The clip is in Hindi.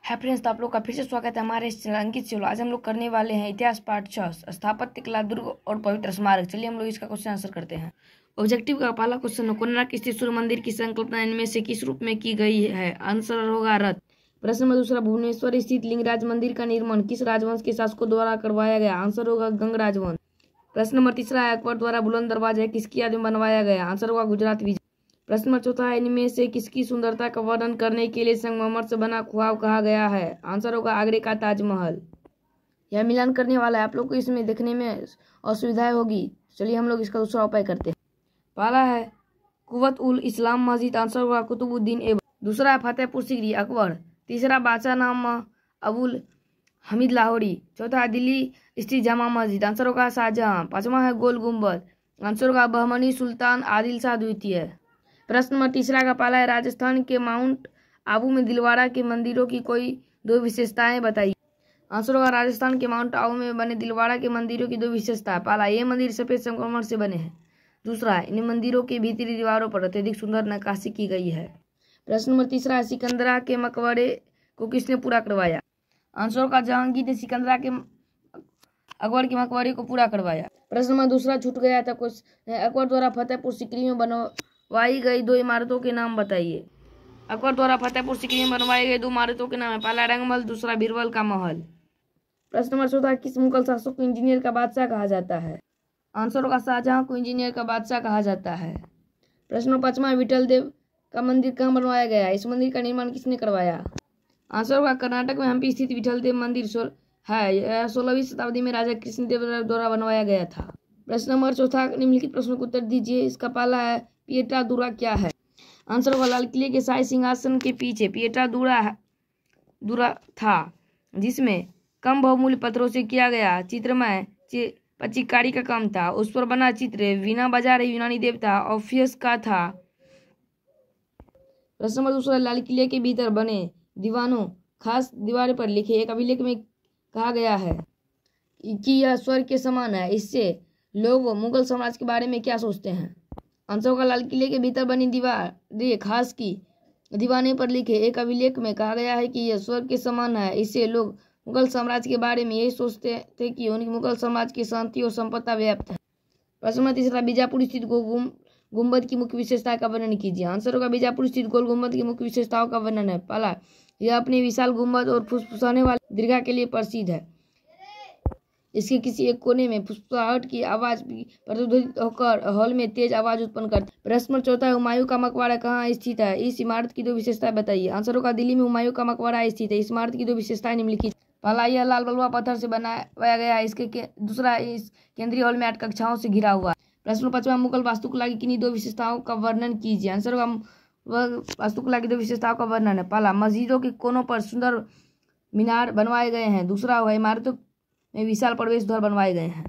हाय फ्रेंड्स, तो आप लोग का फिर से स्वागत है हमारे इस चैनल अंकित चलो। आज हम लोग करने वाले हैं इतिहास पार्ट 6 स्थापत्य कला दुर्ग और पवित्र स्मारक। चलिए हम लोग इसका क्वेश्चन आंसर करते हैं। ऑब्जेक्टिव का पहला क्वेश्चन है, कोणार्क स्थित सूर्य मंदिर की संकल्पना इनमें से किस रूप में की गई है? आंसर होगा रथ। प्रश्न नंबर दूसरा, भुवनेश्वर स्थित लिंगराज मंदिर का निर्माण किस राजवंश के शासकों द्वारा करवाया गया? आंसर होगा गंग राजवंश। प्रश्न नंबर तीसरा, अकबर द्वारा बुलंद दरवाजा किसकी याद में बनवाया गया? आंसर होगा गुजरात विजय। प्रश्न नंबर चौथा है, इनमें से किसकी सुंदरता का वर्णन करने के लिए संगमरमर से बना ख्वाब कहा गया है? आंसर होगा आगरे का ताजमहल। यह मिलान करने वाला है, आप लोग को इसमें देखने में असुविधाएं होगी। चलिए हम लोग इसका दूसरा उपाय करते हैं। पहला है कुवत उल इस्लाम मस्जिद, आंसर होगा कुतुबुद्दीन ऐबक। दूसरा है फतेहपुर सीकरी अकबर। तीसरा बादशाह नाम अबुल हमीद लाहौरी। चौथा है दिल्ली स्थित जामा मस्जिद, आंसर होगा शाहजहां। पांचवा है गोल गुम्बद, आंसर होगा बहमनी सुल्तान आदिल शाह द्वितीय। प्रश्न नंबर तीसरा का पहला है, राजस्थान के माउंट आबू में दिलवाड़ा के मंदिरों की कोई दो विशेषताएं बताइए? आंसर होगा राजस्थान के माउंट आबू में बने दिलवाड़ा के मंदिरों की दो विशेषताएं। पहला, ये मंदिर सफेद संगमरमर से बने हैं। दूसरा, इन मंदिरों के भीतरी दीवारों पर अत्यधिक सुंदर नक्काशी की गई है। प्रश्न नंबर तीसरा है, सिकंदरा के मकबरे को किसने पूरा करवाया? आंसर होगा जहांगीर ने सिकंदरा के अकबर के मकबरे को पूरा करवाया। प्रश्न नंबर दूसरा छूट गया था, अकबर द्वारा फतेहपुर सीकरी में बनवाई गई दो इमारतों के नाम बताइए। अकबर द्वारा फतेहपुर सीकरी में बनवाई गई दो इमारतों के नाम है, पहला रंगमहल, दूसरा बीरबल का महल। प्रश्न नंबर चौथा, किस मुगल शासक को इंजीनियर का बादशाह कहा जाता है? आंसर होगा शाहजहां को इंजीनियर का बादशाह कहा जाता है। प्रश्न नंबर पांचवा, विठल देव का मंदिर कहाँ बनवाया गया? इस मंदिर का निर्माण किसने करवाया? आंसर होगा कर्नाटक में हम्पी स्थित विठल देव मंदिर है। 16वीं शताब्दी में राजा कृष्णदेव द्वारा बनवाया गया था। प्रश्न नंबर चौथा, निम्नलिखित प्रश्नों का उत्तर दीजिए। इसका पहला है, पिएट्रा दूरा क्या है? आंसर होगा लाल किले के शाही सिंहासन के पीछे पिएट्रा दूरा था, जिसमें कम बहुमूल्य पत्थरों से किया गया चित्रमय पच्चीकारी का काम था। उस पर बना चित्र वीणा बजा रहे यूनानी देवता ऑफियस का था। प्रश्न नंबर दूसरा, लाल किले के भीतर बने दीवानों खास दीवार पर लिखे एक अभिलेख में कहा गया है कि यह स्वर्ग के समान है। इससे लोग मुगल साम्राज्य के बारे में क्या सोचते हैं? आंसर होगा लाल किले के भीतर बनी दीवारें खास की दीवाने पर लिखे एक अभिलेख में कहा गया है कि यह स्वर्ग के समान है। इससे लोग मुगल साम्राज्य के बारे में यही सोचते थे कि उनकी मुगल साम्राज्य की शांति और संपत्ति व्याप्त है। प्रश्न नंबर तीसरा, बीजापुर स्थित गुम्बद की मुख्य विशेषता का वर्णन कीजिए। आंसर होगा बीजापुर स्थित गोल गुम्बद की मुख्य विशेषताओं का वर्णन है। पहला, यह अपने विशाल गुम्बद और फुसफुसाने वाले दीर्घा के लिए प्रसिद्ध है। इसके किसी एक कोने में फुसफुसाहट की आवाज प्रतिध्वनित होकर हॉल में तेज आवाज उत्पन्न करती है। प्रश्न नंबर चौथा है, हुमायूं का मकबरा कहाँ स्थित है? इस इमारत की दो विशेषताएं बताइए। आंसर होगा दिल्ली में हुमायूं का मकबरा स्थित है। इस इमारत की दो विशेषताएं निम्नलिखित। पहला, यह लाल बलुआ पत्थर से बनाया गया है। दूसरा, इस केंद्रीय हॉल में 8 कक्षाओं से घिरा हुआ है। प्रश्न पांचवा, मुगल वास्तुकला की किन्हीं दो विशेषताओं का वर्णन कीजिए। आंसर होगा वास्तुकला की दो विशेषताओं का वर्णन है। पहला, मस्जिदों के कोनों पर सुंदर मीनार बनवाए गए हैं। दूसरा हुआ इमारतों में विशाल प्रवेश द्वार बनवाए गए हैं।